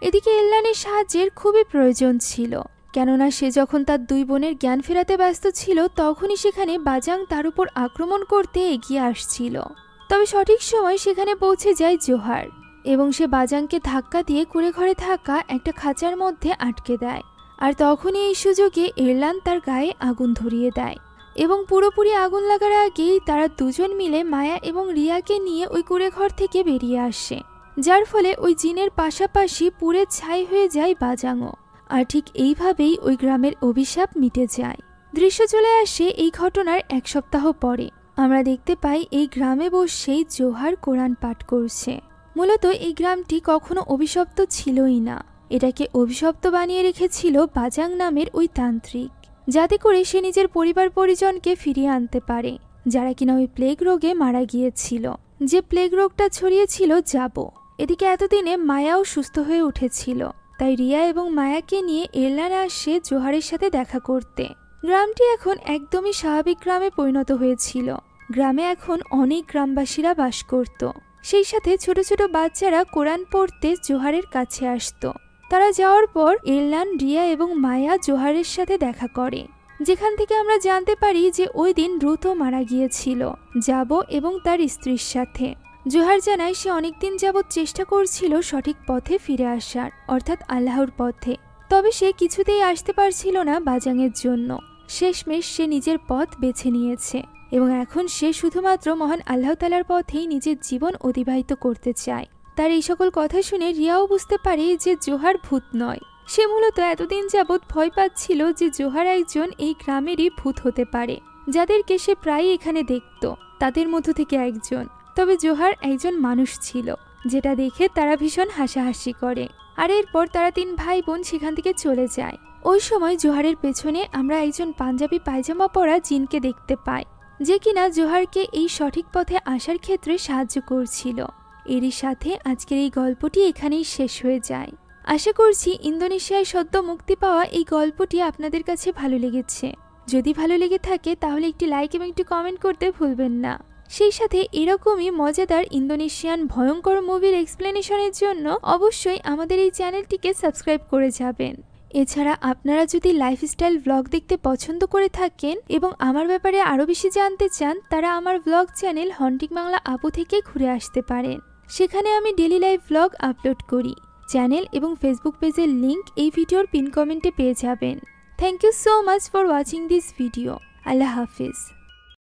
এদিকে এরলানের সাহায্যের খুবই প্রয়োজন ছিল, কেননা সে যখন তার দুই বোনের জ্ঞান ফেরাতে ব্যস্ত ছিল তখনই সেখানে বাজাং তার উপর আক্রমণ করতে এগিয়ে আসছিল। তবে সঠিক সময় সেখানে পৌঁছে যায় জোহার এবং সে বাজাংকে ধাক্কা দিয়ে কুঁড়ে ঘরে থাকা একটা খাঁচার মধ্যে আটকে দেয়। আর তখনই এই সুযোগে এরলান তার গায়ে আগুন ধরিয়ে দেয় এবং পুরোপুরি আগুন লাগার আগেই তারা দুজন মিলে মায়া এবং রিয়াকে নিয়ে ওই কুঁড়ে ঘর থেকে বেরিয়ে আসে, যার ফলে ওই জিনের পাশাপাশি পুড়ে ছাই হয়ে যায় বাজাংও। আর ঠিক এইভাবেই ওই গ্রামের অভিশাপ মিটে যায়। দৃশ্য চলে আসে এই ঘটনার এক সপ্তাহ পরে। আমরা দেখতে পাই এই গ্রামে বসেই জোহার কোরআন পাঠ করছে। মূলত এই গ্রামটি কখনো অভিশপ্ত ছিলই না। এটাকে অভিশপ্ত বানিয়ে রেখেছিল বাজাং নামের ওই তান্ত্রিক, যাতে করে সে নিজের পরিবার পরিজনকে ফিরিয়ে আনতে পারে, যারা কিনা ওই প্লেগ রোগে মারা গিয়েছিল, যে প্লেগ রোগটা ছড়িয়েছিল যাবো। এদিকে এতদিনে মায়াও সুস্থ হয়ে উঠেছিল, তাই রিয়া এবং মায়াকে নিয়ে এরলান আসে জোহারের সাথে দেখা করতে। গ্রামটি এখন একদমই স্বাভাবিক গ্রামে পরিণত হয়েছিল। গ্রামে এখন অনেক গ্রামবাসীরা বাস করত। সেই সাথে ছোট ছোট বাচ্চারা কোরআন পড়তে জোহারের কাছে আসতো। তারা যাওয়ার পর এরলান, রিয়া এবং মায়া জোহারের সাথে দেখা করে, যেখান থেকে আমরা জানতে পারি যে ওই দিন রুথও মারা গিয়েছিল যাবো এবং তার স্ত্রীর সাথে। জোহার জানায় সে অনেকদিন যাবৎ চেষ্টা করছিল সঠিক পথে ফিরে আসার, অর্থাৎ আল্লাহর পথে। তবে সে কিছুতেই আসতে পারছিল না বাজাংয়ের জন্য। শেষমেশ সে নিজের পথ বেছে নিয়েছে এবং এখন সে শুধুমাত্র মহান আল্লাহ তাআলার পথেই নিজের জীবন অতিবাহিত করতে চায়। তার এই সকল কথা শুনে রিয়াও বুঝতে পারে যে জোহার ভূত নয়। সে মূলত এতদিন যাবৎ ভয় পাচ্ছিল যে জোহার একজন এই গ্রামেরই ভূত হতে পারে, যাদেরকে সে প্রায়ই এখানে দেখত, তাদের মধ্য থেকে একজন। তবে জোহার একজন মানুষ ছিল, যেটা দেখে তারা ভীষণ হাসাহাসি করে। আর এরপর তারা 3 ভাই বোন সেখান থেকে চলে যায়। ওই সময় জোহারের পেছনে আমরা একজন পাঞ্জাবি পায়জামা পরা জিনকে দেখতে পাই, যে কিনা জোহারকে এই সঠিক পথে আসার ক্ষেত্রে সাহায্য করছিল। এরই সাথে আজকের এই গল্পটি এখানেই শেষ হয়ে যায়। আশা করছি ইন্দোনেশিয়ায় সদ্য মুক্তি পাওয়া এই গল্পটি আপনাদের কাছে ভালো লেগেছে। যদি ভালো লেগে থাকে তাহলে একটি লাইক এবং একটি কমেন্ট করতে ভুলবেন না। সেই সাথে এরকমই মজাদার ইন্দোনেশিয়ান ভয়ঙ্কর মুভির এক্সপ্লেনেশনের জন্য অবশ্যই আমাদের এই চ্যানেলটিকে সাবস্ক্রাইব করে যাবেন। এছাড়া আপনারা যদি লাইফস্টাইল ব্লগ দেখতে পছন্দ করে থাকেন এবং আমার ব্যাপারে আরও বেশি জানতে চান, তারা আমার ব্লগ চ্যানেল হন্টিং বাংলা আপু থেকে ঘুরে আসতে পারেন। সেখানে আমি ডেইলি লাইফ ব্লগ আপলোড করি। চ্যানেল এবং ফেসবুক পেজের লিংক এই ভিডিওর পিন কমেন্টে পেয়ে যাবেন। Thank you so much for watching this video. আল্লাহ হাফিজ।